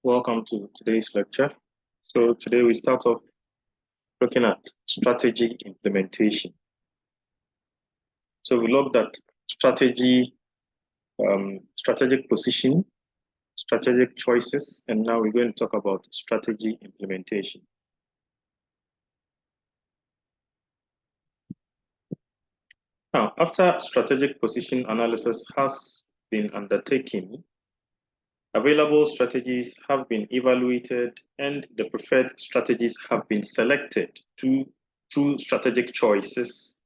Welcome to today's lecture. So today we start off looking at strategy implementation. So we looked at strategy, strategic position, strategic choices, and now we're going to talk about strategy implementation. Now, after strategic position analysis has been undertaken, available strategies have been evaluated and the preferred strategies have been selected through strategic choices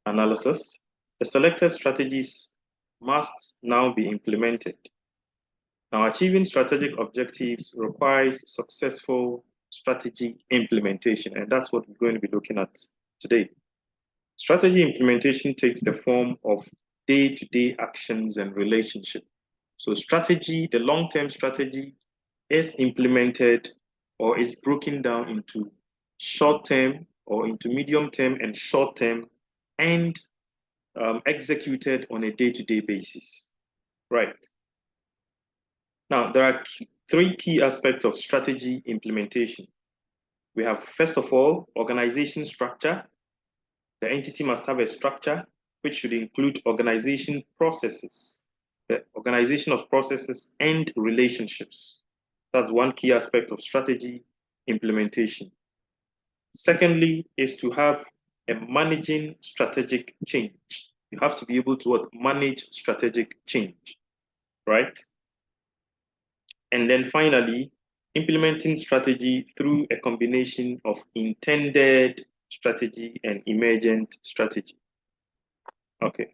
analysis. The selected strategies must now be implemented. Now, achieving strategic objectives requires successful strategy implementation, and that's what we're going to be looking at today. Strategy implementation takes the form of day-to-day actions and relationships. So strategy, the long-term strategy, is implemented or is broken down into short-term or into medium-term and short-term and executed on a day-to-day basis. Right. Now, there are three key aspects of strategy implementation. We have, first of all, organization structure. The entity must have a structure which should include organization processes, the organization of processes and relationships. That's one key aspect of strategy implementation. Secondly, is to have a managing strategic change. You have to be able to manage strategic change, right? And then finally, implementing strategy through a combination of intended strategy and emergent strategy. Okay.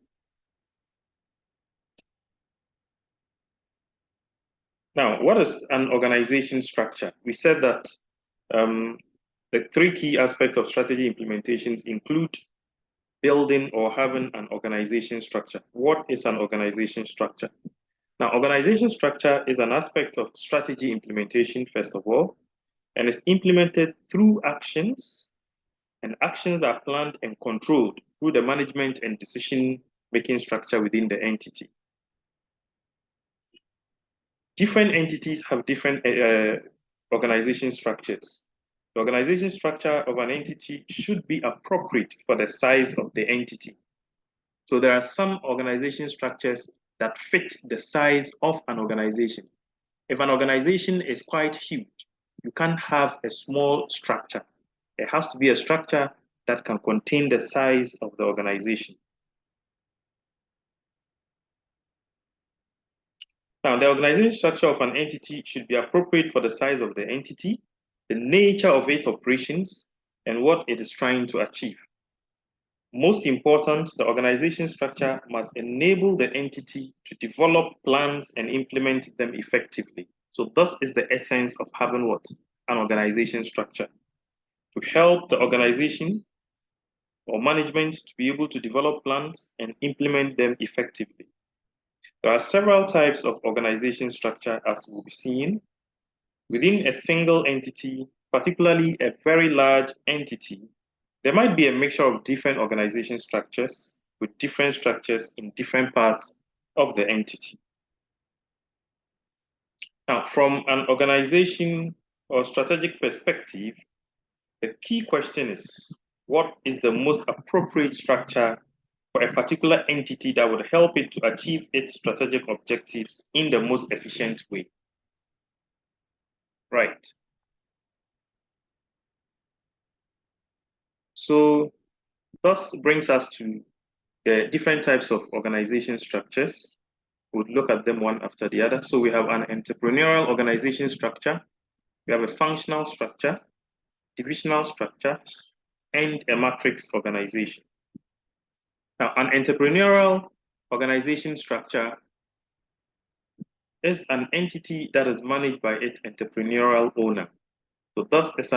Now, what is an organization structure? We said that the three key aspects of strategy implementations include building or having an organization structure. What is an organization structure? Now, organization structure is an aspect of strategy implementation, first of all, and is implemented through actions, and actions are planned and controlled through the management and decision-making structure within the entity. Different entities have different organization structures. The organization structure of an entity should be appropriate for the size of the entity. So there are some organization structures that fit the size of an organization. If an organization is quite huge, you can't have a small structure. It has to be a structure that can contain the size of the organization. Now, the organization structure of an entity should be appropriate for the size of the entity, the nature of its operations, and what it is trying to achieve. Most important, the organization structure must enable the entity to develop plans and implement them effectively. So this is the essence of having what? An organization structure. To help the organization or management to be able to develop plans and implement them effectively. There are several types of organization structure as we'll be seeing. Within a single entity, particularly a very large entity, there might be a mixture of different organization structures with different structures in different parts of the entity. Now, from an organization or strategic perspective, the key question is, what is the most appropriate structure for a particular entity that would help it to achieve its strategic objectives in the most efficient way? Right. So this brings us to the different types of organization structures. We'll look at them one after the other. So we have an entrepreneurial organization structure, we have a functional structure, divisional structure, and a matrix organization. Now, an entrepreneurial organization structure is an entity that is managed by its entrepreneurial owner. So thus is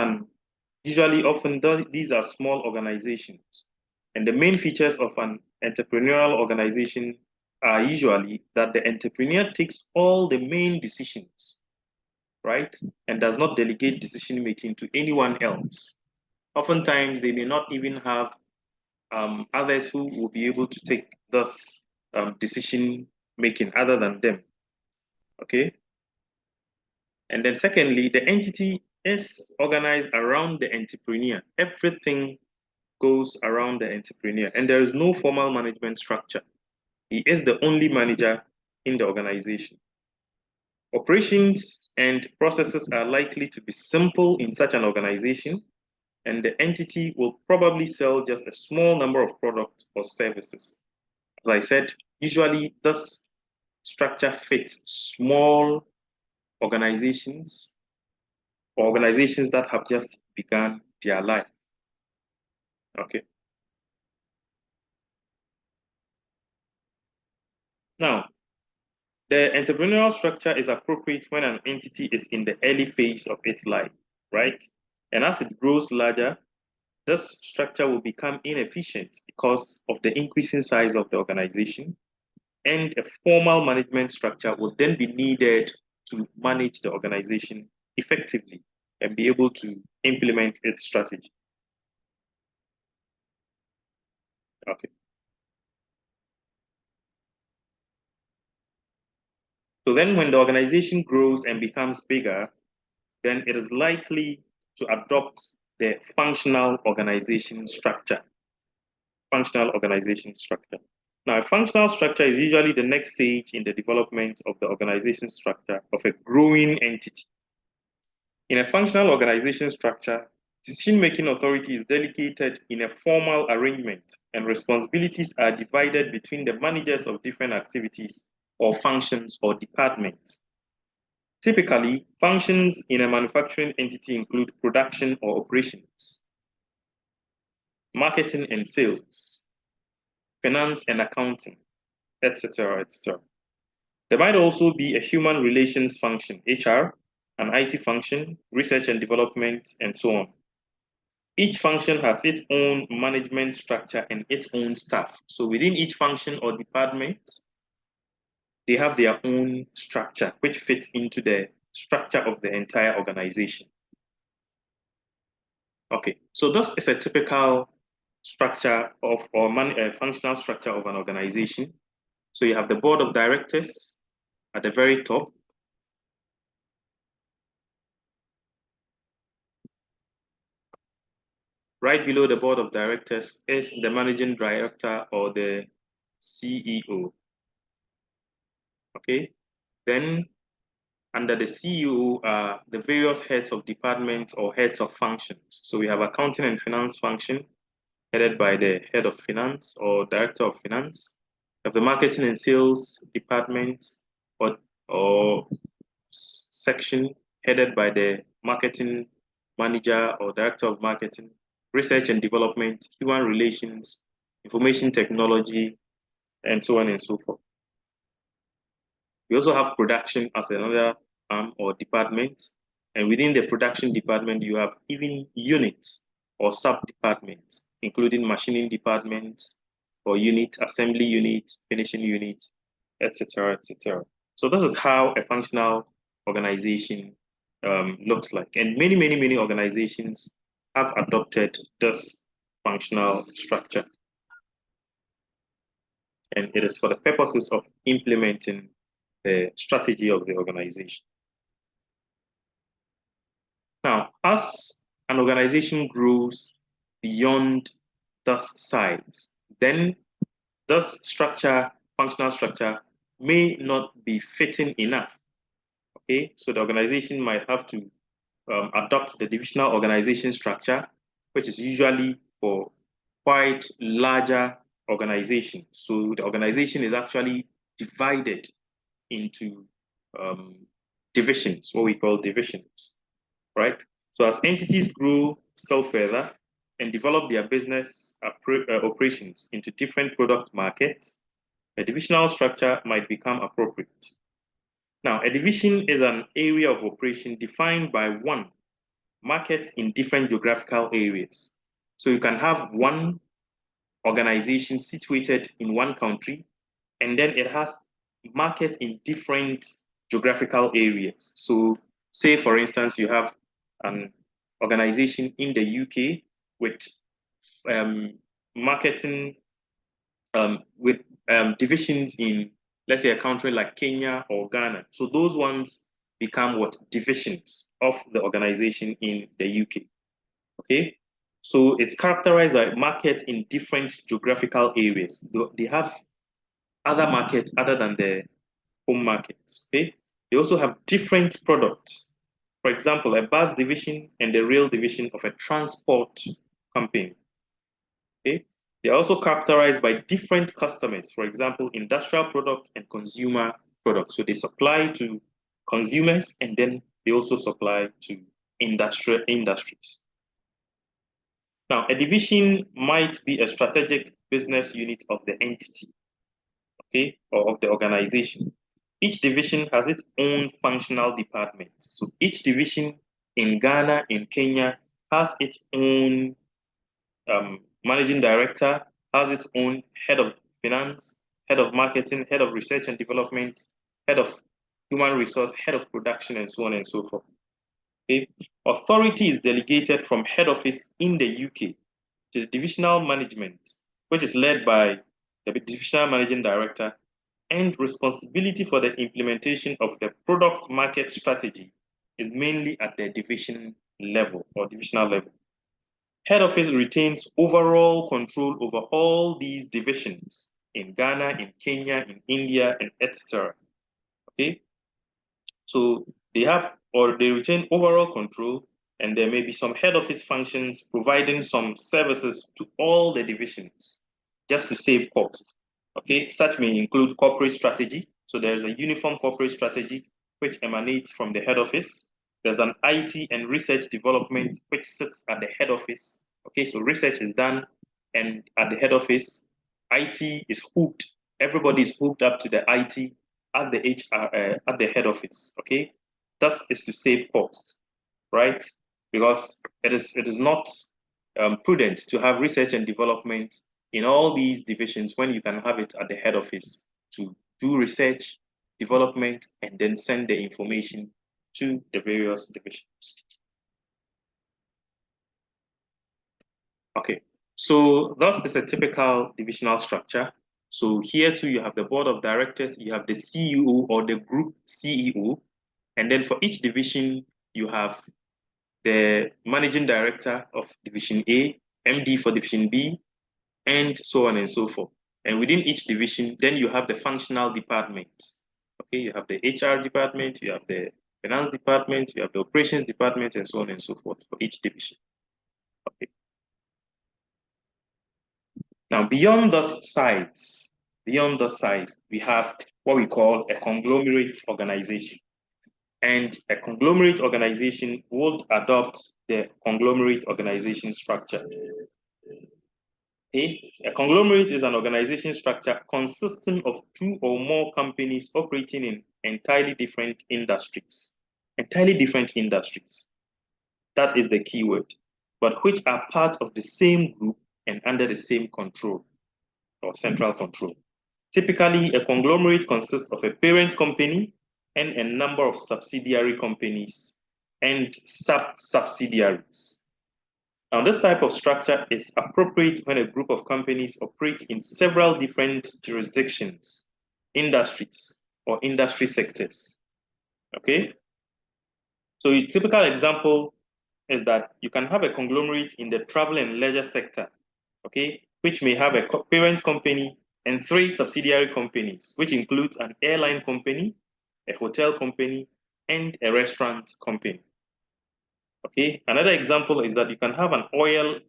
these are small organizations. And the main features of an entrepreneurial organization are usually that the entrepreneur takes all the main decisions, right? And does not delegate decision making to anyone else. Oftentimes, they may not even have others who will be able to take this decision making other than them. Okay. And then secondly, the entity is organized around the entrepreneur. Everything goes around the entrepreneur, and there is no formal management structure. He is the only manager in the organization. Operations and processes are likely to be simple in such an organization, and the entity will probably sell just a small number of products or services. As I said, usually this structure fits small organizations or organizations that have just begun their life. Okay. Now, the entrepreneurial structure is appropriate when an entity is in the early phase of its life, right? And as it grows larger, this structure will become inefficient because of the increasing size of the organization, and a formal management structure will then be needed to manage the organization effectively and be able to implement its strategy. Okay. So then when the organization grows and becomes bigger, then it is likely to adopt the functional organization structure. Functional organization structure. Now, a functional structure is usually the next stage in the development of the organization structure of a growing entity. In a functional organization structure, decision-making authority is delegated in a formal arrangement, and responsibilities are divided between the managers of different activities or functions or departments. Typically, functions in a manufacturing entity include production or operations, marketing and sales, finance and accounting, etc., etc. There might also be a human relations function, HR, an IT function, research and development, and so on. Each function has its own management structure and its own staff. So within each function or department, they have their own structure, which fits into the structure of the entire organization. Okay, so this is a typical structure of or functional structure of an organization. So you have the board of directors at the very top. Right below the board of directors is the managing director or the CEO. Okay, then under the CEO are the various heads of departments or heads of functions. So we have accounting and finance function headed by the head of finance or director of finance. We have the marketing and sales department or section headed by the marketing manager or director of marketing, research and development, human relations, information technology, and so on and so forth. We also have production as another arm or department. And within the production department, you have even units or sub-departments, including machining departments or unit, assembly unit, finishing unit, etc., etc. So this is how a functional organization looks like. And many organizations have adopted this functional structure. And it is for the purposes of implementing the strategy of the organization. Now, as an organization grows beyond this size, then this structure, functional structure, may not be fitting enough. Okay, so the organization might have to adopt the divisional organization structure, which is usually for quite larger organizations. So the organization is actually divided into divisions, what we call divisions, right? So as entities grow still further and develop their business operations into different product markets, a divisional structure might become appropriate. Now, a division is an area of operation defined by one market in different geographical areas. So you can have one organization situated in one country, and then it has market in different geographical areas. So say, for instance, you have an organization in the UK with marketing, with divisions in, let's say, a country like Kenya or Ghana. So those ones become what? Divisions of the organization in the UK. Okay, so it's characterized by markets in different geographical areas. They have other markets other than the home markets. Okay, they also have different products. For example, a bus division and the rail division of a transport company. Okay, they are also characterized by different customers. For example, industrial products and consumer products. So they supply to consumers and then they also supply to industrial industries. Now, a division might be a strategic business unit of the entity, okay, or of the organization. Each division has its own functional department. So each division in Ghana, in Kenya, has its own managing director, has its own head of finance, head of marketing, head of research and development, head of human resource, head of production, and so on and so forth. Okay? Authority is delegated from head office in the UK to the divisional management, which is led by the divisional managing director, and responsibility for the implementation of the product market strategy is mainly at the division level or divisional level. Head office retains overall control over all these divisions in Ghana, in Kenya, in India, and etc. Okay, so they have or they retain overall control, and there may be some head office functions providing some services to all the divisions just to save cost. Okay, such may include corporate strategy. So there's a uniform corporate strategy which emanates from the head office. There's an IT and research development which sits at the head office. Okay, so research is done, and at the head office, IT is hooked. Everybody is hooked up to the IT at the HR at the head office. Okay, thus is to save cost, right? Because it is not prudent to have research and development in all these divisions when you can have it at the head office to do research, development, and then send the information to the various divisions. Okay, so thus is a typical divisional structure. So here too, you have the board of directors, you have the CEO or the group CEO, and then for each division, you have the managing director of division A, MD for division B, and so on and so forth. And within each division, then you have the functional departments. Okay, you have the HR department, you have the finance department, you have the operations department, and so on and so forth for each division. Okay. Now, beyond the size, we have what we call a conglomerate organization. And a conglomerate organization would adopt the conglomerate organization structure. Okay? A conglomerate is an organization structure consisting of two or more companies operating in entirely different industries. Entirely different industries. That is the key word. But which are part of the same group and under the same control or central control. Typically, a conglomerate consists of a parent company and a number of subsidiary companies and sub-subsidiaries. Now, this type of structure is appropriate when a group of companies operate in several different jurisdictions, industries, or industry sectors. Okay? So a typical example is that you can have a conglomerate in the travel and leisure sector, okay, which may have a parent company and three subsidiary companies, which includes an airline company, a hotel company, and a restaurant company. Okay, another example is that you can have an oil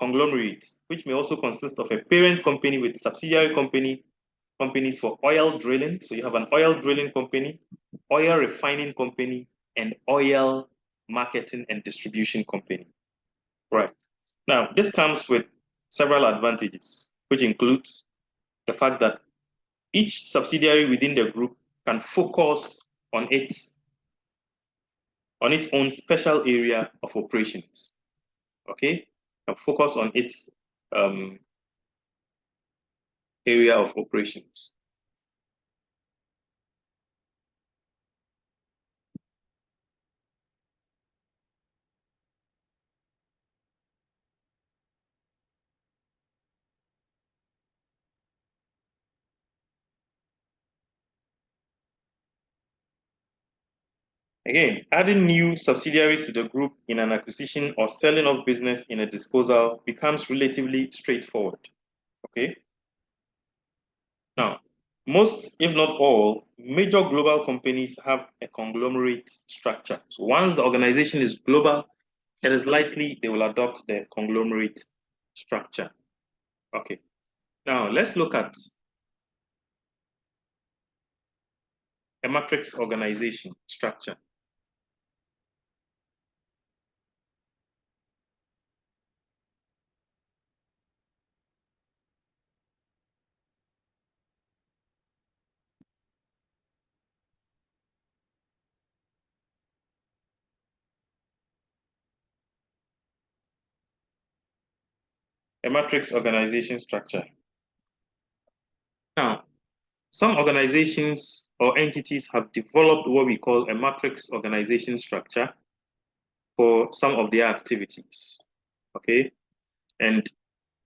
conglomerate, which may also consist of a parent company with subsidiary companies for oil drilling. So you have an oil drilling company, oil refining company, and oil marketing and distribution company. Right. Now, this comes with several advantages, which includes the fact that each subsidiary within the group can focus on its own special area of operations. Okay, and focus on its area of operations. Again, adding new subsidiaries to the group in an acquisition or selling off business in a disposal becomes relatively straightforward. Okay. Now, most, if not all, major global companies have a conglomerate structure. So once the organization is global, it is likely they will adopt the conglomerate structure. Okay. Now, let's look at a matrix organization structure. A matrix organization structure. Now, some organizations or entities have developed what we call a matrix organization structure for some of their activities. Okay. And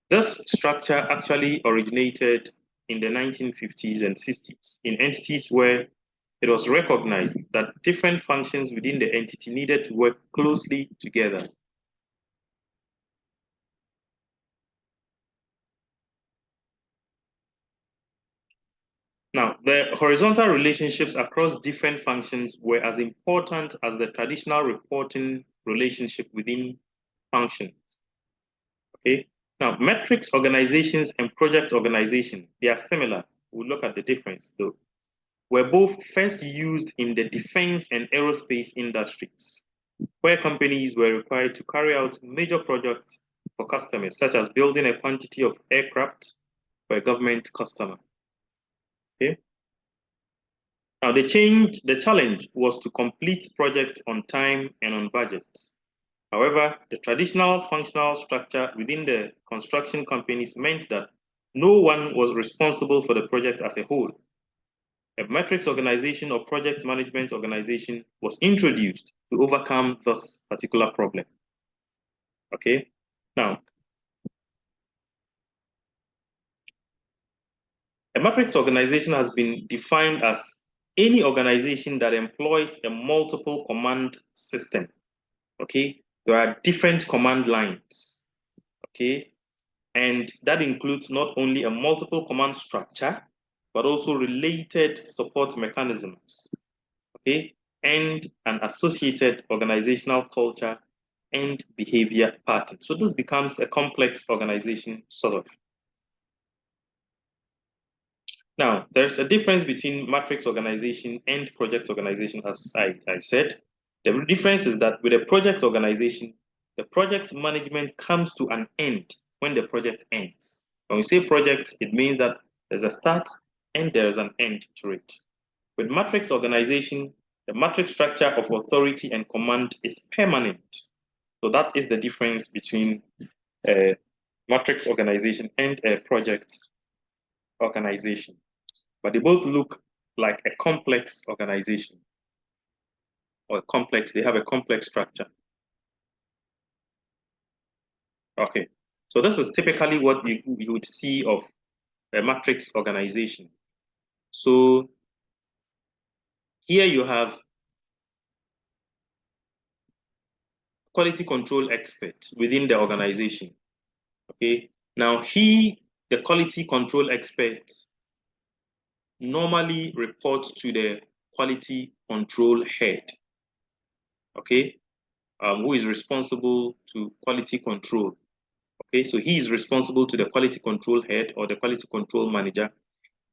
this structure actually originated in the 1950s and 60s in entities where it was recognized that different functions within the entity needed to work closely together. Now, the horizontal relationships across different functions were as important as the traditional reporting relationship within functions. Okay. Now, metrics organizations and project organization, they are similar. We'll look at the difference though. Were both first used in the defense and aerospace industries, where companies were required to carry out major projects for customers, such as building a quantity of aircraft for a government customer. Okay. Now, the challenge was to complete projects on time and on budget. However, the traditional functional structure within the construction companies meant that no one was responsible for the project as a whole. A metrics organization or project management organization was introduced to overcome this particular problem. Okay, now, a matrix organization has been defined as any organization that employs a multiple command system. Okay, there are different command lines. Okay, and that includes not only a multiple command structure, but also related support mechanisms. Okay, and an associated organizational culture and behavior pattern. So this becomes a complex organization, sort of. Now, there's a difference between matrix organization and project organization, as I said. The difference is that with a project organization, the project management comes to an end when the project ends. When we say project, it means that there's a start and there's an end to it. With matrix organization, the matrix structure of authority and command is permanent. So that is the difference between a matrix organization and a project organization. But they both look like a complex organization or they have a complex structure. Okay, so this is typically what you would see of a matrix organization. So here you have quality control expert within the organization. Okay, now the quality control expert, normally reports to the quality control head. Okay, who is responsible to quality control. Okay, so he is responsible to the quality control head or the quality control manager.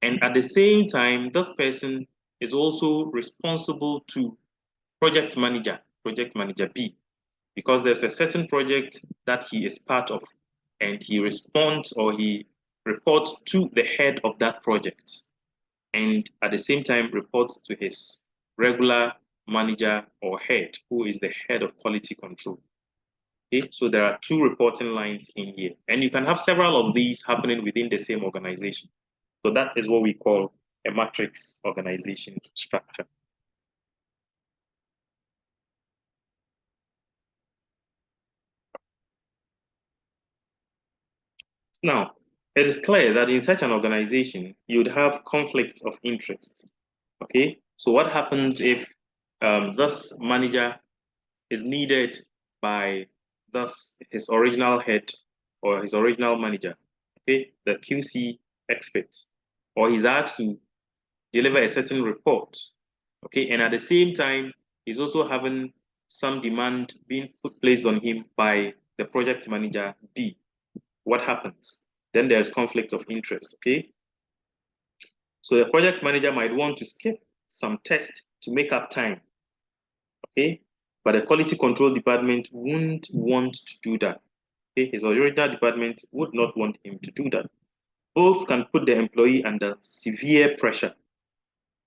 And at the same time, this person is also responsible to project manager B, because there's a certain project that he is part of and he responds or he reports to the head of that project. And at the same time reports to his regular manager or head, who is the head of quality control. Okay, so there are two reporting lines in here, and you can have several of these happening within the same organization. So that is what we call a matrix organization structure. Now, it is clear that in such an organization, you'd have conflict of interest. Okay, so what happens if this manager is needed by thus his original head or his original manager, okay, the QC expert, or he's asked to deliver a certain report, okay, and at the same time, he's also having some demand being placed on him by the project manager D. What happens? Then there's conflict of interest, okay? So the project manager might want to skip some tests to make up time, okay? But the quality control department wouldn't want to do that. Okay? His original department would not want him to do that. Both can put the employee under severe pressure.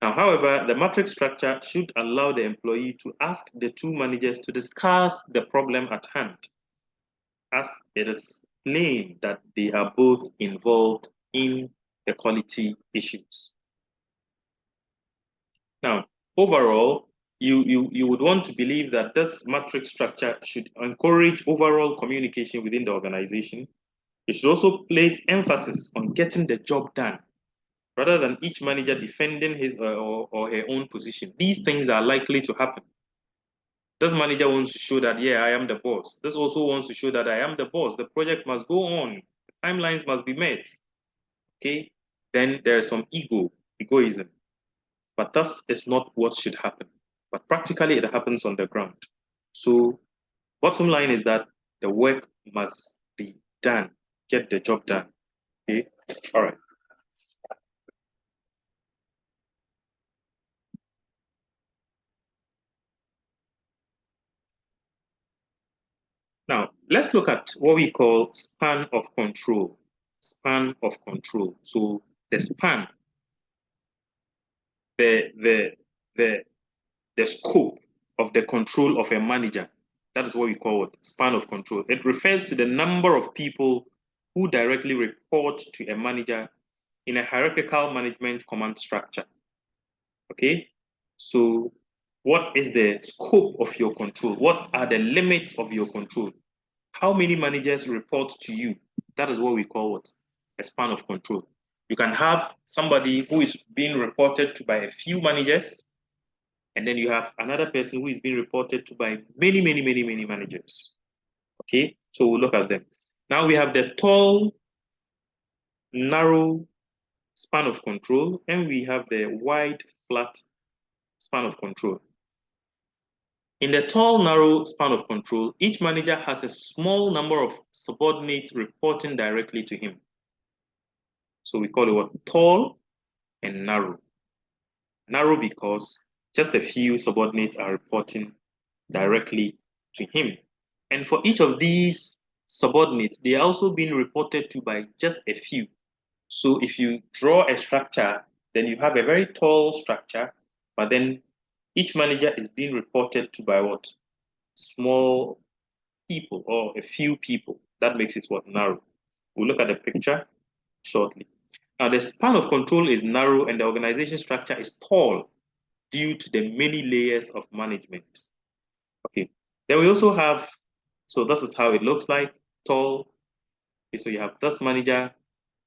Now, however, the matrix structure should allow the employee to ask the two managers to discuss the problem at hand, as it is plain that they are both involved in the quality issues. Now, overall, you would want to believe that this matrix structure should encourage overall communication within the organization. It should also place emphasis on getting the job done rather than each manager defending his or her own position. These things are likely to happen. This manager wants to show that, yeah, I am the boss. This also wants to show that I am the boss. The project must go on. Timelines must be met. Okay? Then there's some egoism. But that is not what should happen. But practically, it happens on the ground. So, bottom line is that the work must be done. Get the job done. Okay? All right. Now, let's look at what we call span of control. Span of control. So, the span, the, the, the, the scope of the control of a manager. That is what we call it, span of control. It refers to the number of people who directly report to a manager in a hierarchical management command structure. Okay? So, what is the scope of your control? What are the limits of your control? How many managers report to you? That is what we call it, a span of control. You can have somebody who is being reported to by a few managers, and then you have another person who is being reported to by many managers. Okay, so we'll look at them. Now we have the tall, narrow span of control, and we have the wide, flat span of control. In the tall, narrow span of control, each manager has a small number of subordinates reporting directly to him. So we call it what? Tall and narrow. Narrow because just a few subordinates are reporting directly to him. And for each of these subordinates, they are also being reported to by just a few. So if you draw a structure, then you have a very tall structure, but then each manager is being reported to by what? Small people or a few people. That makes it what? Narrow. We'll look at the picture shortly. Now, the span of control is narrow and the organization structure is tall due to the many layers of management. Okay. Then we also have, so this is how it looks like, tall. Okay, so you have this manager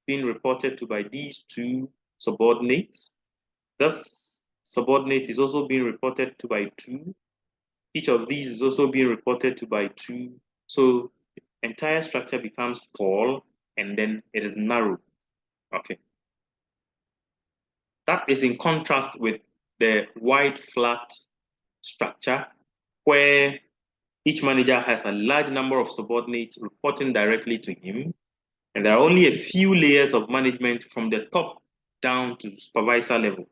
being reported to by these two subordinates. This subordinate is also being reported to by two. Each of these is also being reported to by two. So the entire structure becomes tall and then it is narrow. Okay. That is in contrast with the wide flat structure where each manager has a large number of subordinates reporting directly to him, and there are only a few layers of management from the top down to supervisor level.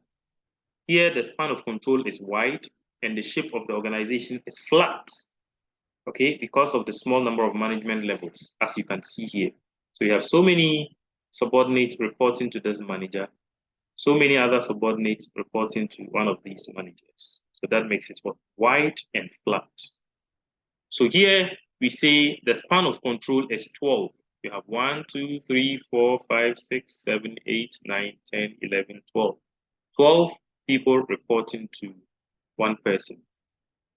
Here, the span of control is wide and the shape of the organization is flat, okay, because of the small number of management levels, as you can see here. So you have so many subordinates reporting to this manager, so many other subordinates reporting to one of these managers. So that makes it what? Wide and flat. So here we say the span of control is 12. You have 1, 2, 3, 4, 5, 6, 7, 8, 9, 10, 11, 12. 12 people reporting to one person.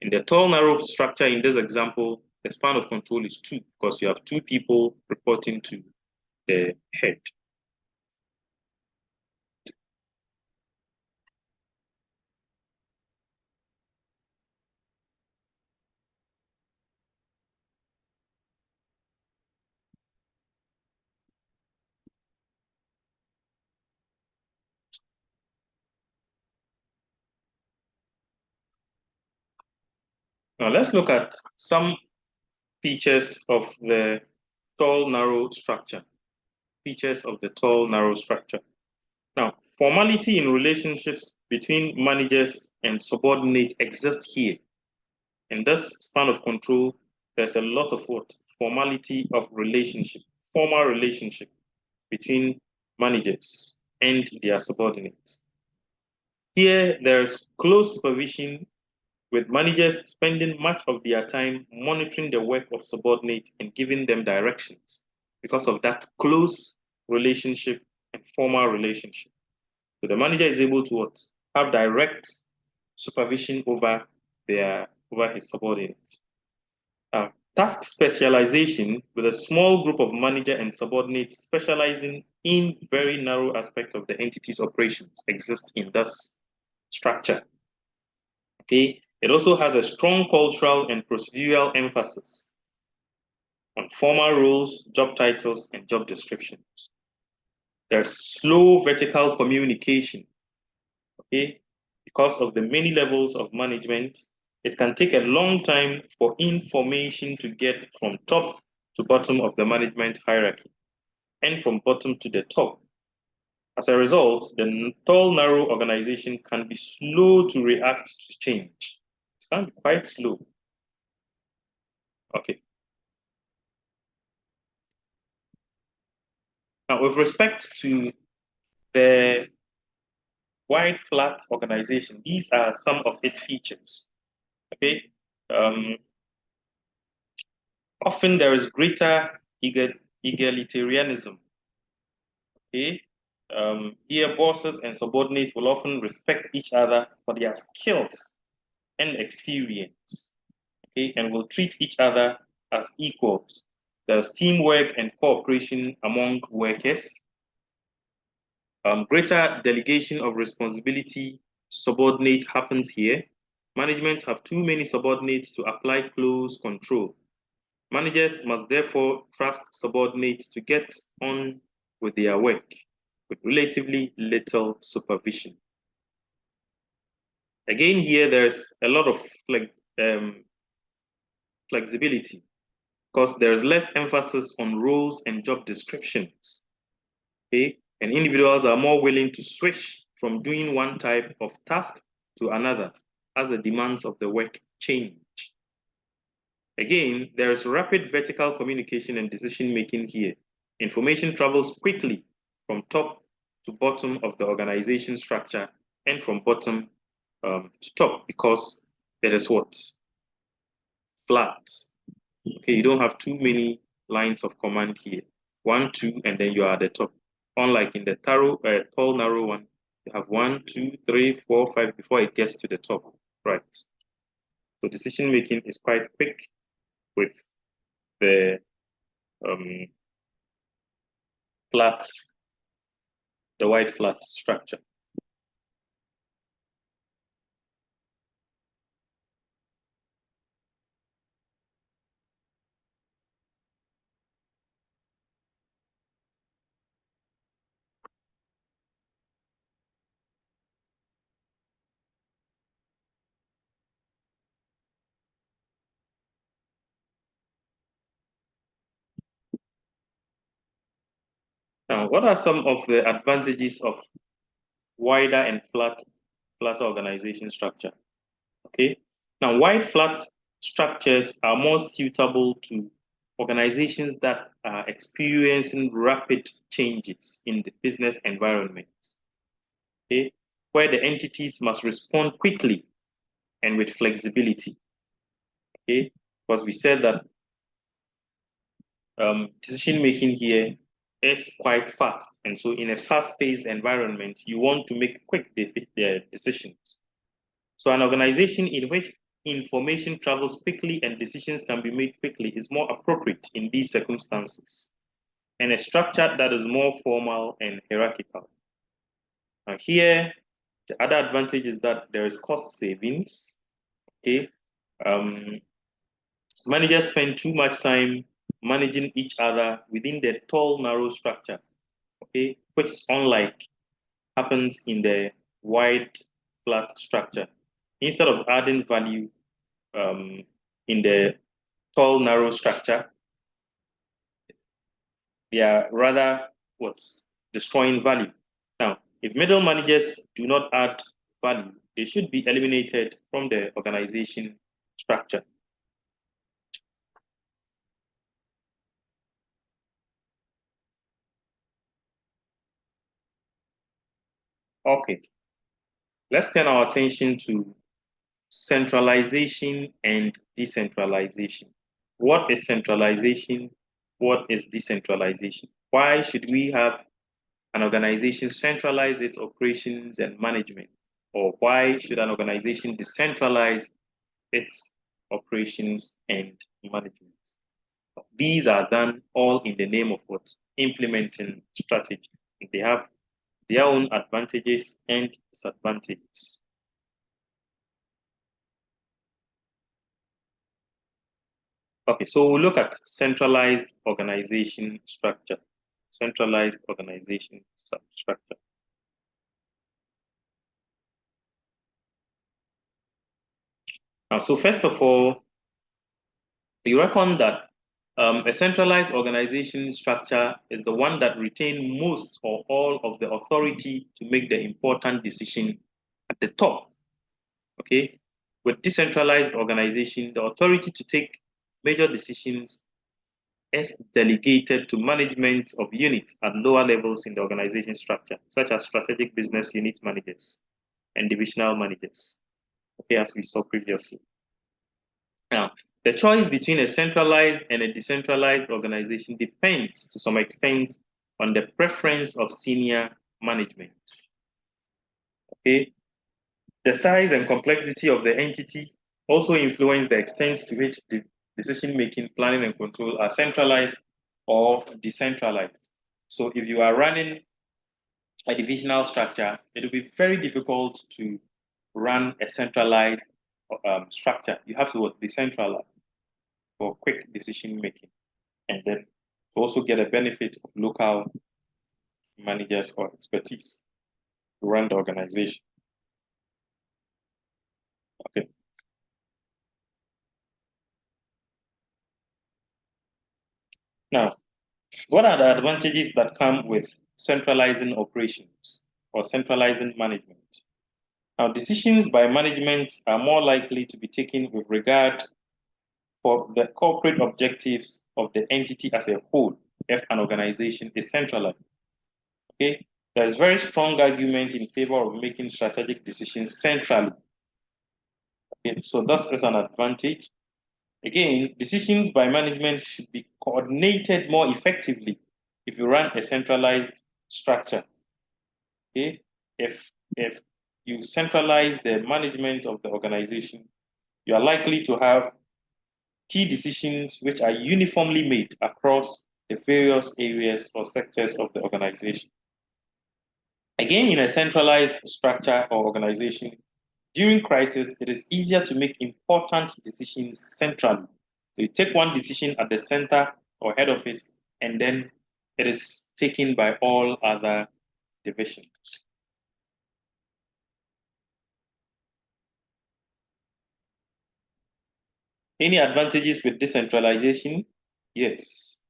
In the tall, narrow structure in this example, the span of control is 2 because you have 2 people reporting to the head. Now let's look at some features of the tall, narrow structure. Features of the tall, narrow structure. Now, formality in relationships between managers and subordinates exists here. In this span of control, there's a lot of what? Formality of relationship, formal relationship between managers and their subordinates. Here, there's close supervision with managers spending much of their time monitoring the work of subordinates and giving them directions because of that close relationship and formal relationship. So the manager is able to what? Have direct supervision over his subordinates. Task specialization with a small group of manager and subordinates specializing in very narrow aspects of the entity's operations exists in this structure. Okay, it also has a strong cultural and procedural emphasis on formal roles, job titles, and job descriptions. There's slow vertical communication. Okay, because of the many levels of management, it can take a long time for information to get from top to bottom of the management hierarchy and from bottom to the top. As a result, the tall, narrow organization can be slow to react to change. It can be quite slow. Okay. Now, with respect to the wide, flat organization, these are some of its features. Okay. Often there is greater egalitarianism. Okay. Here, bosses and subordinates will often respect each other for their skills and experience. Okay, and will treat each other as equals. There's teamwork and cooperation among workers. Greater delegation of responsibility to subordinate happens here. Management have too many subordinates to apply close control. Managers must therefore trust subordinates to get on with their work with relatively little supervision. Again, here there's a lot of flexibility because there's less emphasis on roles and job descriptions. Okay, and individuals are more willing to switch from doing one type of task to another as the demands of the work change. Again, there is rapid vertical communication and decision making here. Information travels quickly from top to bottom of the organization structure and from bottom to top because it is what? Flat. Okay, you don't have too many lines of command here. 1, 2, and then you are at the top. Unlike in the tall, narrow one, you have 1, 2, 3, 4, 5 before it gets to the top, right? So decision making is quite quick with the flat, the wide flat structure. Now, what are some of the advantages of wider and flatter organization structure? Okay. Now, wide flat structures are more suitable to organizations that are experiencing rapid changes in the business environment. Okay, where the entities must respond quickly and with flexibility. Okay, because we said that decision making here is quite fast, and so in a fast-paced environment, you want to make quick decisions. So an organization in which information travels quickly and decisions can be made quickly is more appropriate in these circumstances, and a structure that is more formal and hierarchical. Now here, the other advantage is that there is cost savings. Okay, managers spend too much time managing each other within the tall, narrow structure. Okay, which is unlike happens in the wide, flat structure. Instead of adding value, in the tall, narrow structure, they are rather what? Destroying value. Now, if middle managers do not add value, they should be eliminated from the organization structure. Okay, let's turn our attention to centralization and decentralization. What is centralization? What is decentralization? Why should we have an organization centralize its operations and management? Or why should an organization decentralize its operations and management? These are done all in the name of what? Implementing strategy. They have their own advantages and disadvantages. Okay, so we'll look at centralized organization structure. Centralized organization structure. Now, so first of all, we reckon that a centralized organization structure is the one that retains most or all of the authority to make the important decision at the top. Okay, with decentralized organization, the authority to take major decisions is delegated to management of units at lower levels in the organization structure, such as strategic business unit managers and divisional managers, okay, as we saw previously. Now, the choice between a centralized and a decentralized organization depends to some extent on the preference of senior management. Okay, the size and complexity of the entity also influence the extent to which the decision-making, planning, and control are centralized or decentralized. So if you are running a divisional structure, it will be very difficult to run a centralized structure. You have to decentralize for quick decision-making, and then to also get a benefit of local managers or expertise to run the organization. Okay. Now, what are the advantages that come with centralizing operations or centralizing management? Now, decisions by management are more likely to be taken with regard for the corporate objectives of the entity as a whole if an organization is centralized. Okay, there's very strong argument in favor of making strategic decisions centrally. Okay, so this is an advantage. Again, decisions by management should be coordinated more effectively if you run a centralized structure. Okay, if you centralize the management of the organization, you are likely to have key decisions which are uniformly made across the various areas or sectors of the organization. Again, in a centralized structure or organization, during crisis, it is easier to make important decisions centrally. So you take one decision at the center or head office, and then it is taken by all other divisions. Any advantages with decentralization? Yes.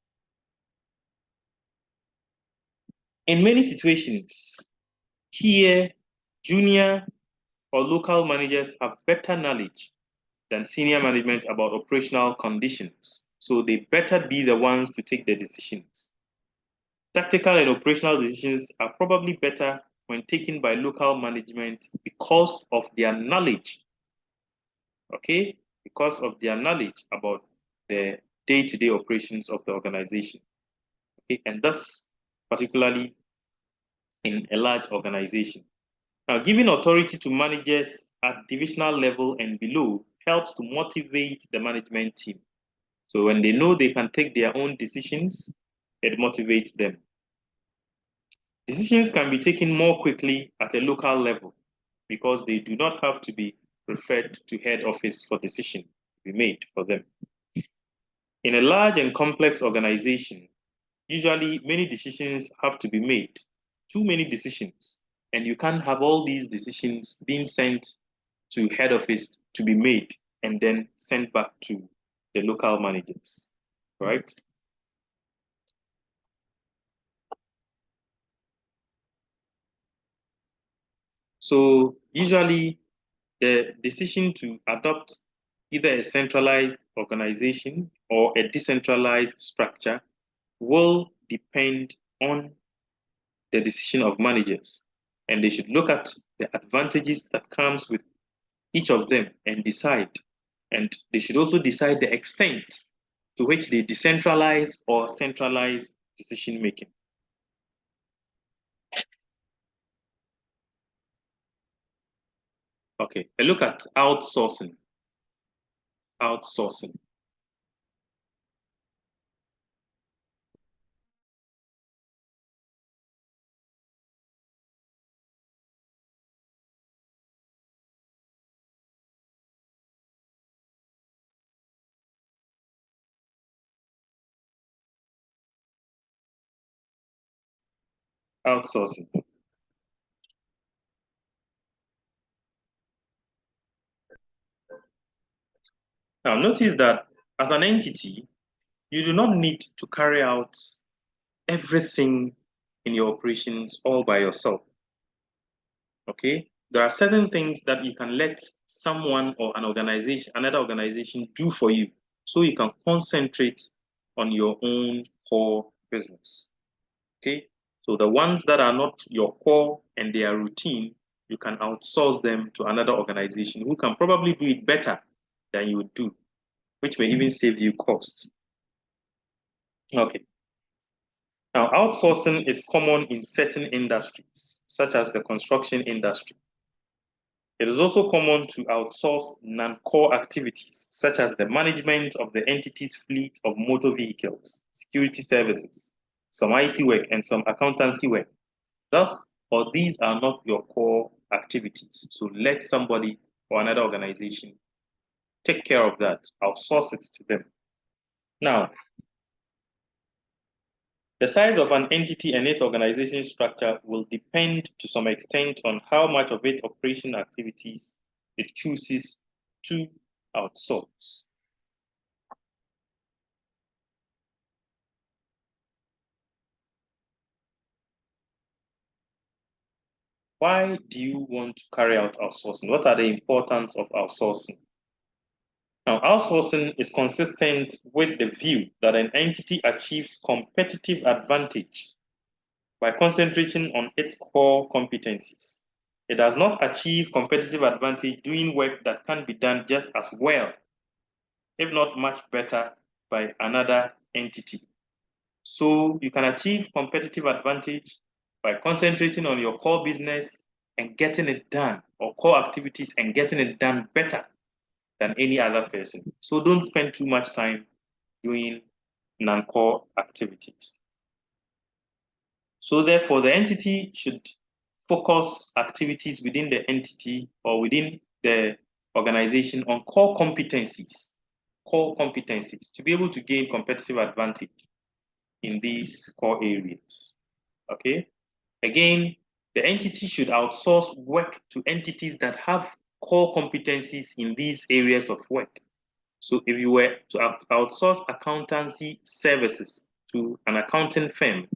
In many situations, here, junior or local managers have better knowledge than senior management about operational conditions. So they better be the ones to take the decisions. Tactical and operational decisions are probably better when taken by local management because of their knowledge. Okay? Because of their knowledge about the day-to-day operations of the organization. Okay? And thus, particularly in a large organization. Now, giving authority to managers at divisional level and below helps to motivate the management team. So when they know they can take their own decisions, it motivates them. Decisions can be taken more quickly at a local level because they do not have to be referred to head office for decision to be made for them. In a large and complex organization, usually many decisions have to be made, too many decisions, and you can't have all these decisions being sent to head office to be made. and then sent back to the local managers, right? So usually the decision to adopt either a centralized organization or a decentralized structure will depend on the decision of managers. And they should look at the advantages that comes with each of them and decide. And they should also decide the extent to which they decentralize or centralize decision making. Okay, a look at outsourcing. Outsourcing. Outsourcing. Now, notice that as an entity, you do not need to carry out everything in your operations all by yourself. Okay? There are certain things that you can let someone or an organization, another organization do for you so you can concentrate on your own core business. Okay? So the ones that are not your core and they are routine, you can outsource them to another organization who can probably do it better than you do, which may even save you costs. Okay. Now, outsourcing is common in certain industries, such as the construction industry. It is also common to outsource non-core activities, such as the management of the entity's fleet of motor vehicles, security services, some IT work, and some accountancy work. Thus, or these are not your core activities. So let somebody or another organization take care of that, outsource it to them. Now, the size of an entity and its organization structure will depend to some extent on how much of its operation activities it chooses to outsource. Why do you want to carry out outsourcing? What are the importance of outsourcing? Now, outsourcing is consistent with the view that an entity achieves competitive advantage by concentrating on its core competencies. It does not achieve competitive advantage doing work that can be done just as well, if not much better, by another entity. So you can achieve competitive advantage by concentrating on your core business and getting it done, or core activities and getting it done better than any other person. So don't spend too much time doing non-core activities. So therefore, the entity should focus activities within the entity or within the organization on core competencies to be able to gain competitive advantage in these core areas. Okay. Again, the entity should outsource work to entities that have core competencies in these areas of work. So if you were to outsource accountancy services to an accounting firm,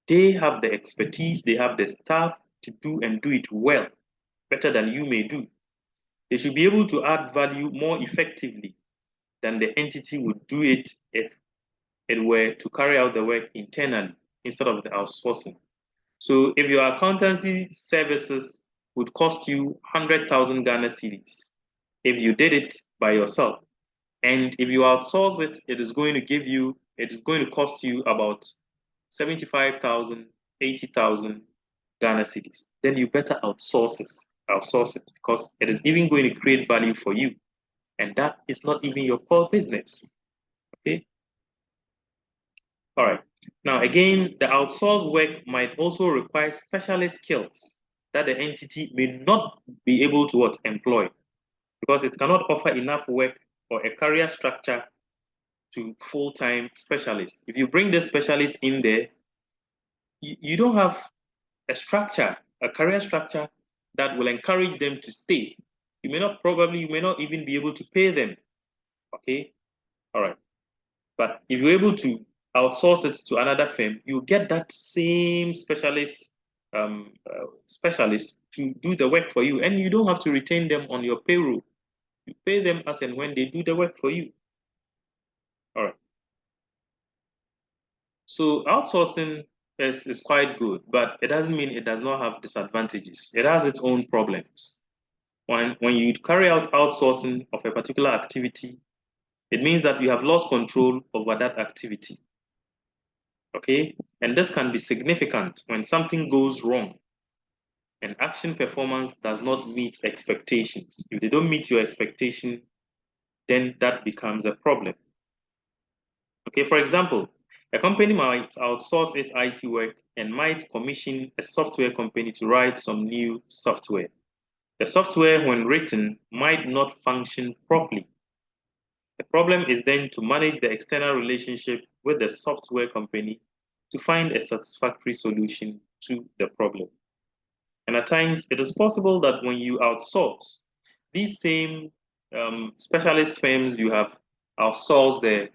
they have the expertise, they have the staff to do and do it well, better than you may do. They should be able to add value more effectively than the entity would do it if it were to carry out the work internally instead of the outsourcing. So if your accountancy services would cost you 100,000 Ghana cedis if you did it by yourself, and if you outsource it, it is going to cost you about 75,000, 80,000 Ghana cedis. Then you better outsource it because it is even going to create value for you. And that is not even your core business. Okay. All right. Now, again, the outsourced work might also require specialist skills that the entity may not be able to employ because it cannot offer enough work or a career structure to full-time specialists. If you bring the specialist in there, you don't have a structure, a career structure that will encourage them to stay. You may not even be able to pay them. Okay, all right. But if you're able to outsource it to another firm, you get that same specialist to do the work for you, and you don't have to retain them on your payroll. You pay them as and when they do the work for you. All right. So outsourcing is quite good, but it doesn't mean it does not have disadvantages. It has its own problems. When you carry out outsourcing of a particular activity, it means that you have lost control over that activity. Okay? And this can be significant when something goes wrong and action performance does not meet expectations. If they don't meet your expectation, then that becomes a problem. Okay, for example, a company might outsource its IT work and might commission a software company to write some new software. The software, when written, might not function properly. The problem is then to manage the external relationship with the software company to find a satisfactory solution to the problem. And at times, it is possible that when you outsource, these same specialist firms you have outsourced the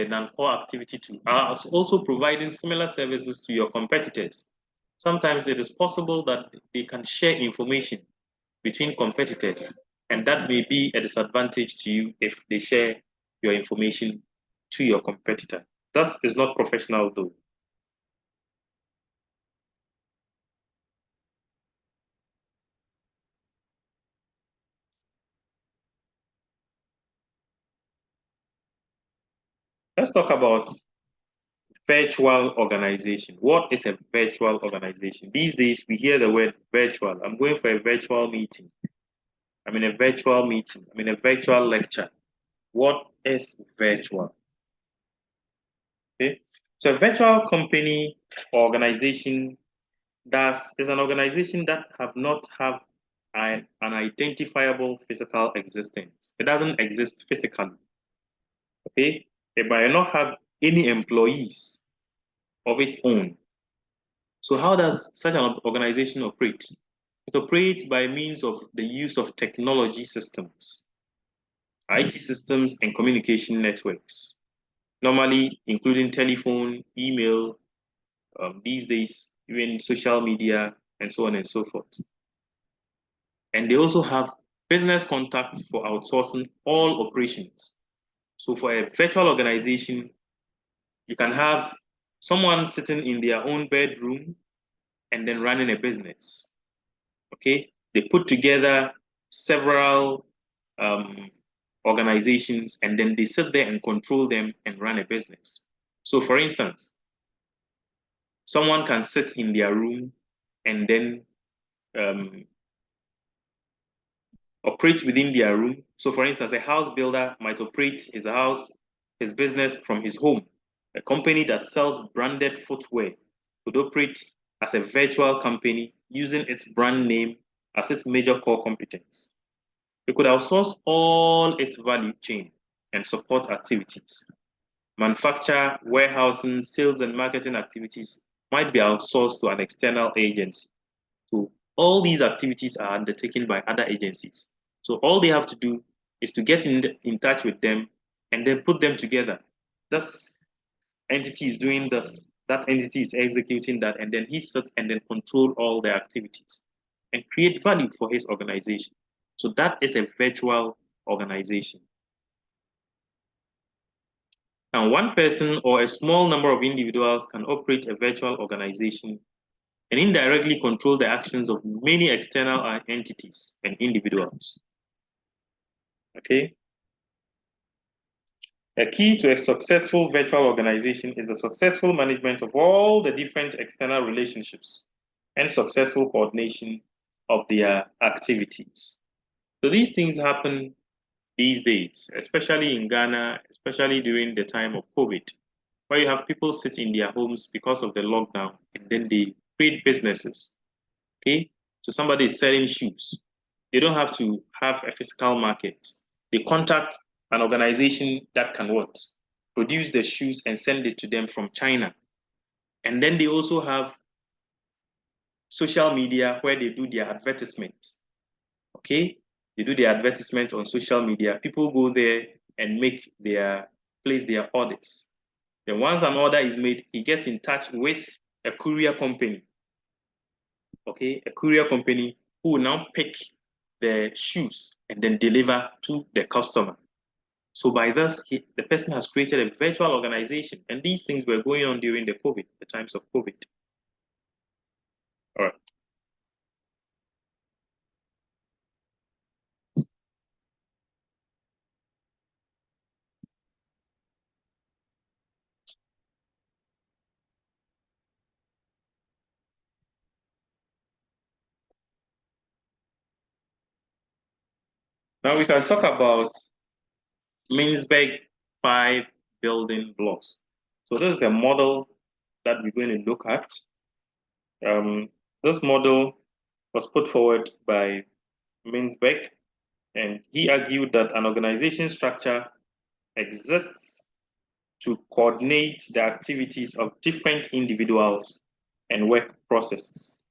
non-core activity to are also providing similar services to your competitors. Sometimes it is possible that they can share information between competitors, and that may be a disadvantage to you if they share your information to your competitor. Thus, is not professional though. Let's talk about virtual organization. What is a virtual organization? These days, we hear the word virtual. I'm going for a virtual meeting. I'm in a virtual meeting. I'm in a virtual lecture. What is virtual? Okay. So a virtual company or organization is an organization that have not have an identifiable physical existence. It doesn't exist physically. Okay. It might not have any employees of its own. So how does such an organization operate? It operates by means of the use of technology systems, IT systems, and communication networks, normally including telephone, email, these days, even social media, and so on and so forth. And they also have business contact for outsourcing all operations. So for a virtual organization, you can have someone sitting in their own bedroom and then running a business. Okay, they put together several organizations and then they sit there and control them and run a business. So, for instance, someone can sit in their room and then um, operate within their room. So, for instance, a house builder might operate his business from his home. A company that sells branded footwear could operate as a virtual company using its brand name as its major core competence. It could outsource all its value chain and support activities. Manufacture, warehousing, sales, and marketing activities might be outsourced to an external agency. So all these activities are undertaken by other agencies. So all they have to do is to get in touch with them and then put them together. This entity is doing this, that entity is executing that, and then he sits and then control all the activities and create value for his organization. So that is a virtual organization. And one person or a small number of individuals can operate a virtual organization and indirectly control the actions of many external entities and individuals. Okay. A key to a successful virtual organization is the successful management of all the different external relationships and successful coordination of their activities. So these things happen these days, especially in Ghana, especially during the time of COVID, where you have people sit in their homes because of the lockdown and then they create businesses. Okay, so somebody is selling shoes. They don't have to have a physical market. They contact an organization that can what? Produce the shoes and send it to them from China. And then they also have social media where they do their advertisement. Okay, they do their advertisement on social media. People go there and place their orders. Then once an order is made, he gets in touch with a courier company. Okay, a courier company who will now pick the shoes and then deliver to the customer. So by this, the person has created a virtual organization, and these things were going on during the times of COVID. All right. Now we can talk about Mintzberg 5 building blocks. So this is a model that we're going to look at. This model was put forward by Mintzberg, and he argued that an organization structure exists to coordinate the activities of different individuals and work processes.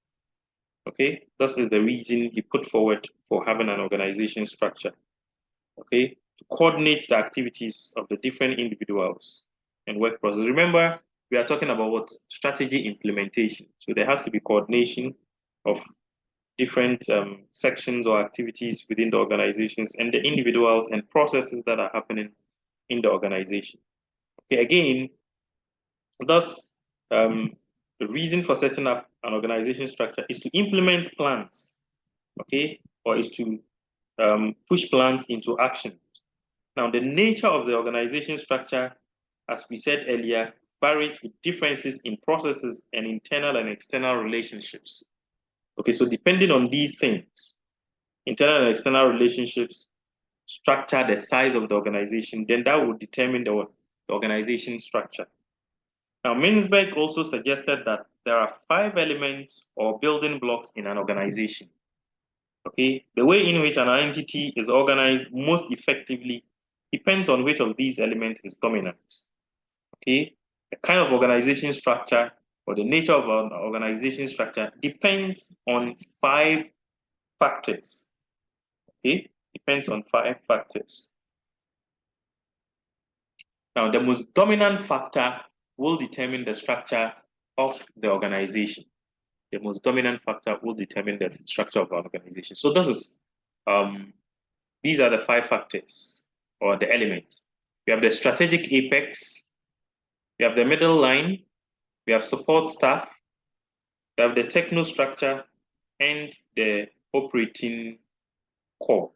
Okay, this is the reason he put forward for having an organization structure. Okay, to coordinate the activities of the different individuals and work processes. Remember, we are talking about what? Strategy implementation. So there has to be coordination of different sections or activities within the organizations and the individuals and processes that are happening in the organization. Okay, again, thus the reason for setting up an organization structure is to implement plans, okay, or is to push plans into action. Now, the nature of the organization structure, as we said earlier, varies with differences in processes and internal and external relationships. Okay, so depending on these things, internal and external relationships, structure, the size of the organization, then that will determine the organization structure. Now, Mintzberg also suggested that there are 5 elements or building blocks in an organization. Okay, the way in which an entity is organized most effectively depends on which of these elements is dominant. Okay, the kind of organization structure or the nature of an organization structure depends on 5 factors. Okay, depends on 5 factors. Now, the most dominant factor will determine the structure of the organization. The most dominant factor will determine the structure of our organization. So these are the 5 factors or the elements. We have the strategic apex, we have the middle line, we have support staff, we have the techno structure, and the operating core.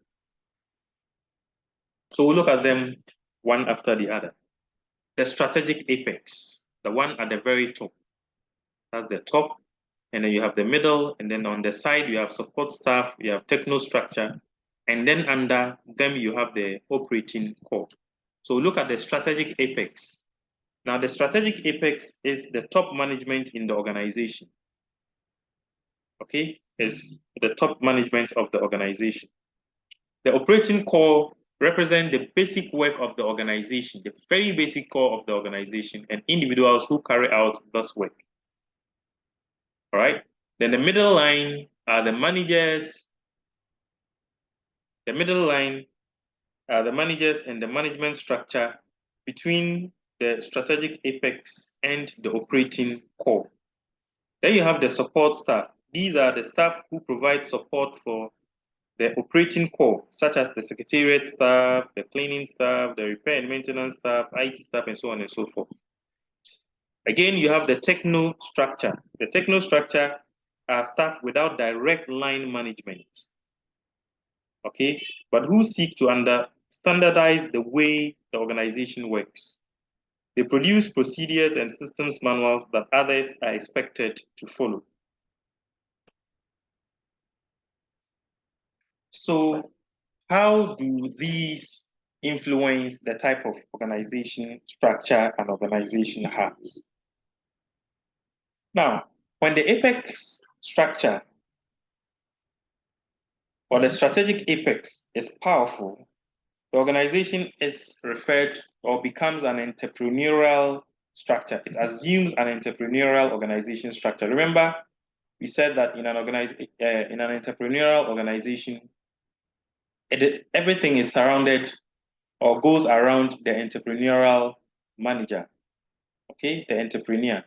So we'll look at them one after the other. The strategic apex, the one at the very top, that's the top, and then you have the middle, and then on the side you have support staff, you have techno structure, and then under them you have the operating core. So look at the strategic apex. Now the strategic apex is the top management in the organization. Okay, is the top management of the organization. The operating core represent the basic work of the organization, the very basic core of the organization, and individuals who carry out this work. All right. Then the middle line are the managers. The middle line are the managers and the management structure between the strategic apex and the operating core. Then you have the support staff. These are the staff who provide support for the operating core, such as the secretariat staff, the cleaning staff, the repair and maintenance staff, IT staff, and so on and so forth. Again, you have the techno structure. The techno structure are staff without direct line management, okay, but who seek to standardize the way the organization works. They produce procedures and systems manuals that others are expected to follow. So how do these influence the type of organization structure an organization has? Now, when the apex structure or the strategic apex is powerful, the organization is referred or becomes an entrepreneurial structure. It assumes an entrepreneurial organization structure. Remember, we said that in an entrepreneurial organization, everything is surrounded or goes around the entrepreneurial manager. Okay, the entrepreneur.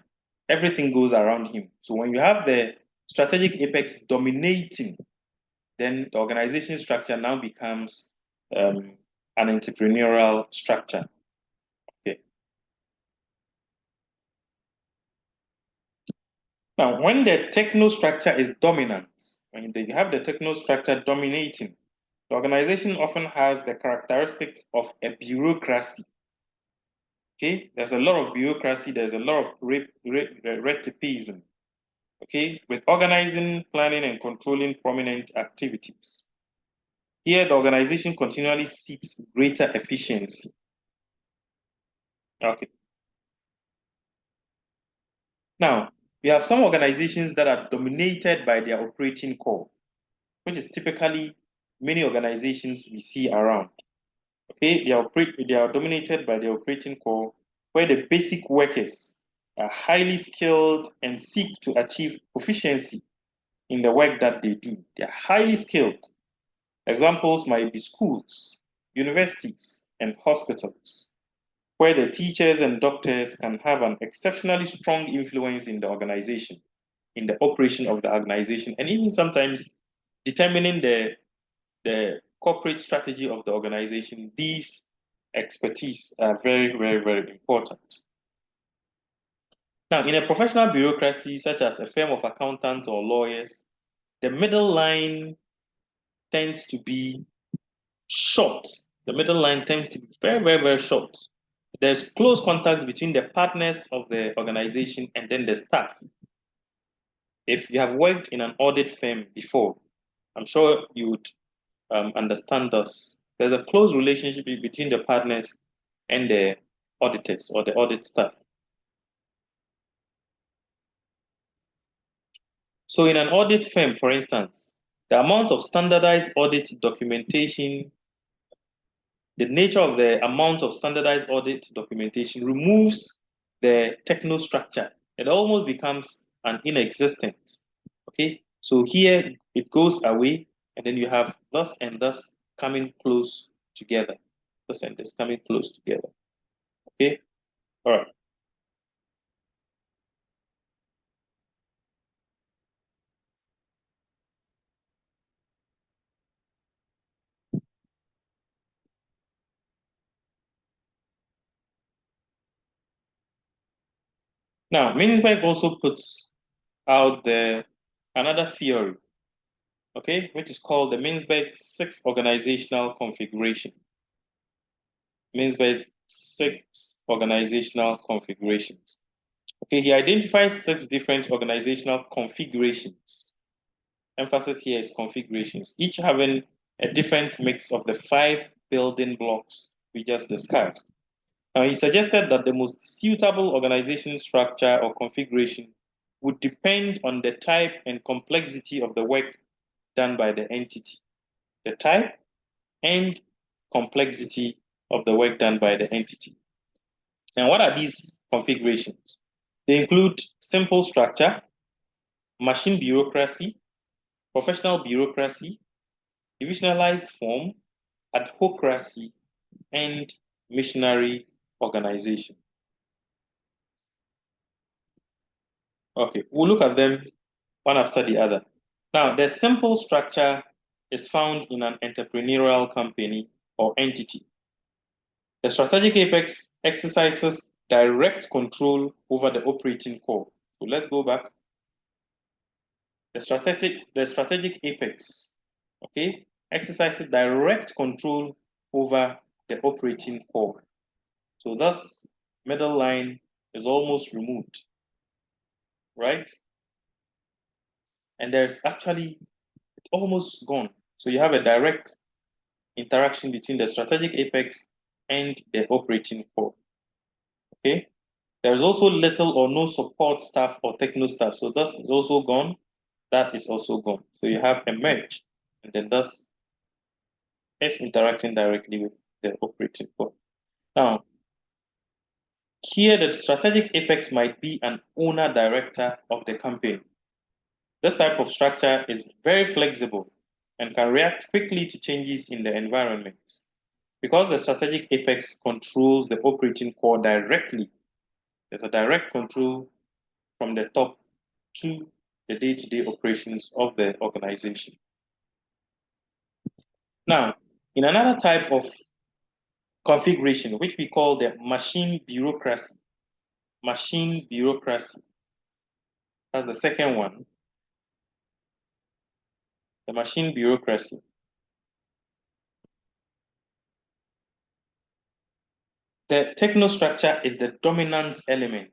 Everything goes around him. So when you have the strategic apex dominating, then the organization structure now becomes an entrepreneurial structure. Okay. Now, when the techno structure is dominant, when you have the techno structure dominating, the organization often has the characteristics of a bureaucracy. Okay, there's a lot of bureaucracy, there's a lot of retipism. Okay, with organizing, planning, and controlling prominent activities. Here, the organization continually seeks greater efficiency. Okay. Now, we have some organizations that are dominated by their operating core, which is typically many organizations we see around. Okay, they are dominated by the operating core, where the basic workers are highly skilled and seek to achieve proficiency in the work that they do. They are highly skilled. Examples might be schools, universities, and hospitals, where the teachers and doctors can have an exceptionally strong influence in the organization, in the operation of the organization, and even sometimes determining the corporate strategy of the organization. These expertise are very, very, very important. Now, in a professional bureaucracy, such as a firm of accountants or lawyers, the middle line tends to be short. The middle line tends to be very, very, very short. There's close contact between the partners of the organization and then the staff. If you have worked in an audit firm before, I'm sure you would understand this. There's a close relationship between the partners and the auditors or the audit staff. So in an audit firm, for instance, the amount of standardized audit documentation, the nature of the amount of standardized audit documentation removes the techno structure. It almost becomes an inexistent. Okay, so here it goes away, and then you have thus and thus coming close together. Thus and this coming close together. Okay, all right. Now, Minsberg also puts out another theory, okay, which is called the Minsberg six organizational configuration. Minsberg six organizational configurations. Okay, he identifies six different organizational configurations. Emphasis here is configurations, each having a different mix of the 5 building blocks we just discussed. Now, he suggested that the most suitable organization structure or configuration would depend on the type and complexity of the work done by the entity. The type and complexity of the work done by the entity. And what are these configurations? They include simple structure, machine bureaucracy, professional bureaucracy, divisionalized form, adhocracy, and missionary organization. Okay, we'll look at them one after the other. Now, the simple structure is found in an entrepreneurial company or entity. The strategic apex exercises direct control over the operating core. So let's go back. The strategic apex, okay, exercises direct control over the operating core. So thus, middle line is almost removed, right? And there's actually, it's almost gone. So you have a direct interaction between the strategic apex and the operating core, okay? There's also little or no support staff or techno staff. So thus is also gone. That is also gone. So you have a merge, and then thus is interacting directly with the operating core. Now, here the strategic apex might be an owner director of the company. This type of structure is very flexible and can react quickly to changes in the environment. Because the strategic apex controls the operating core directly, there's a direct control from the top to the day-to-day operations of the organization. Now, in another type of configuration, which we call the machine bureaucracy, that's the second one, the machine bureaucracy. The technostructure is the dominant element.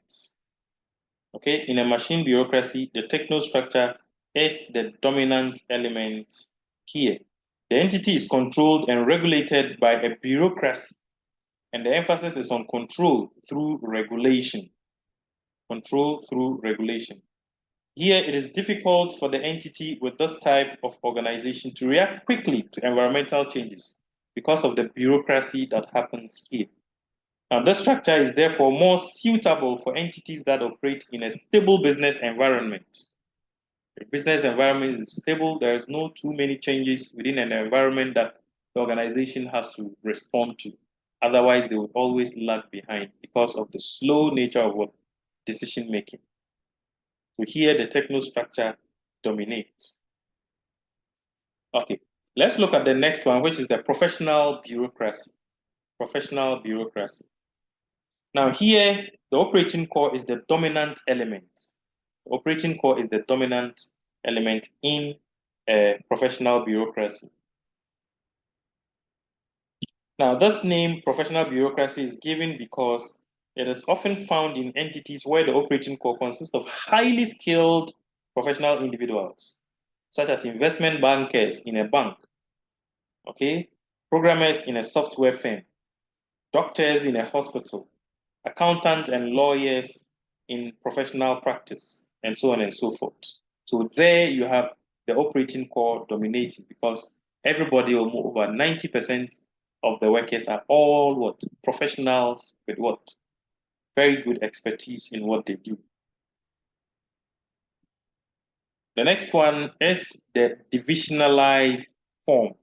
Okay, in a machine bureaucracy, the technostructure is the dominant element here. The entity is controlled and regulated by a bureaucracy, and the emphasis is on control through regulation. Control through regulation. Here, it is difficult for the entity with this type of organization to react quickly to environmental changes because of the bureaucracy that happens here. Now, this structure is therefore more suitable for entities that operate in a stable business environment. The business environment is stable, there's no too many changes within an environment that the organization has to respond to. Otherwise, they would always lag behind because of the slow nature of what decision making. So here, the technostructure dominates. Okay, let's look at the next one, which is the professional bureaucracy. Professional bureaucracy. Now here, the operating core is the dominant element. The operating core is the dominant element in professional bureaucracy. Now, this name, professional bureaucracy, is given because it is often found in entities where the operating core consists of highly skilled professional individuals, such as investment bankers in a bank, okay, programmers in a software firm, doctors in a hospital, accountants and lawyers in professional practice, and so on and so forth. So there you have the operating core dominating because everybody, or over 90% of the workers, are all what? Professionals with what? Very good expertise in what they do. The next one is the divisionalized form.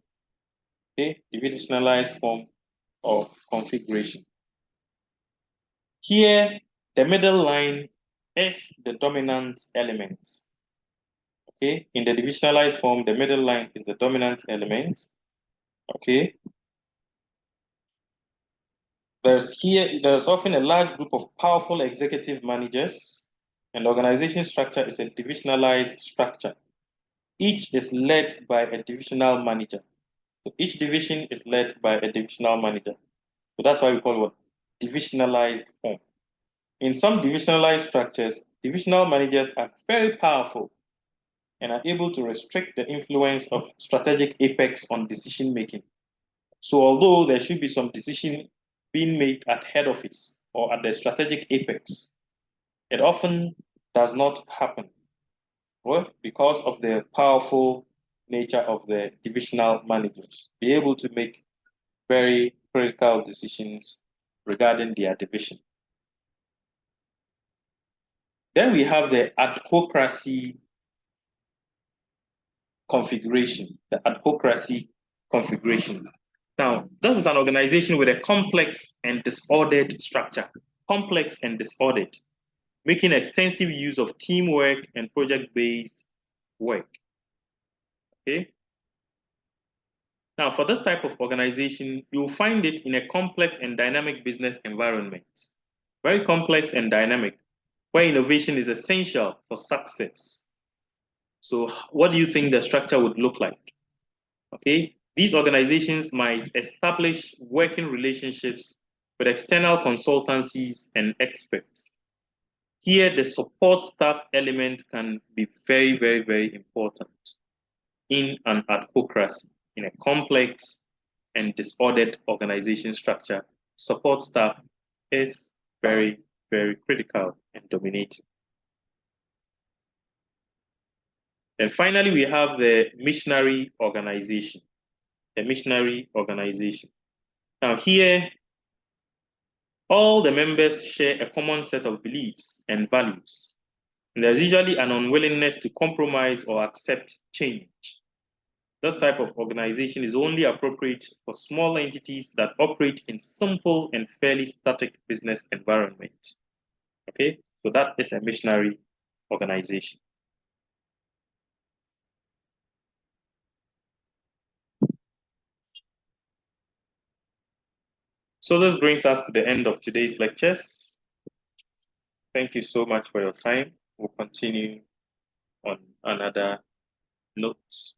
Okay, divisionalized form of configuration. Here, the middle line is the dominant element. Okay, in the divisionalized form, the middle line is the dominant element. Okay. There's often a large group of powerful executive managers, and the organization structure is a divisionalized structure. Each is led by a divisional manager. So each division is led by a divisional manager. So that's why we call it divisionalized form. In some divisionalized structures, divisional managers are very powerful and are able to restrict the influence of strategic apex on decision making. So although there should be some decision being made at head office or at the strategic apex, it often does not happen. Well, because of the powerful nature of the divisional managers, be able to make very critical decisions regarding their division. Then we have the adhocracy configuration, the adhocracy configuration. Now, this is an organization with a complex and disordered structure, complex and disordered, making extensive use of teamwork and project-based work. Okay. Now, for this type of organization, you'll find it in a complex and dynamic business environment, very complex and dynamic, where innovation is essential for success. So what do you think the structure would look like? Okay, these organizations might establish working relationships with external consultancies and experts. Here, the support staff element can be very, very, very important in an adhocracy. In a complex and disordered organization structure, support staff is very, very critical and dominating. And finally, we have the missionary organization. The missionary organization. Now here, all the members share a common set of beliefs and values. And there's usually an unwillingness to compromise or accept change. This type of organization is only appropriate for small entities that operate in simple and fairly static business environment. Okay, so that is a missionary organization. So this brings us to the end of today's lectures. Thank you so much for your time. We'll continue on another note.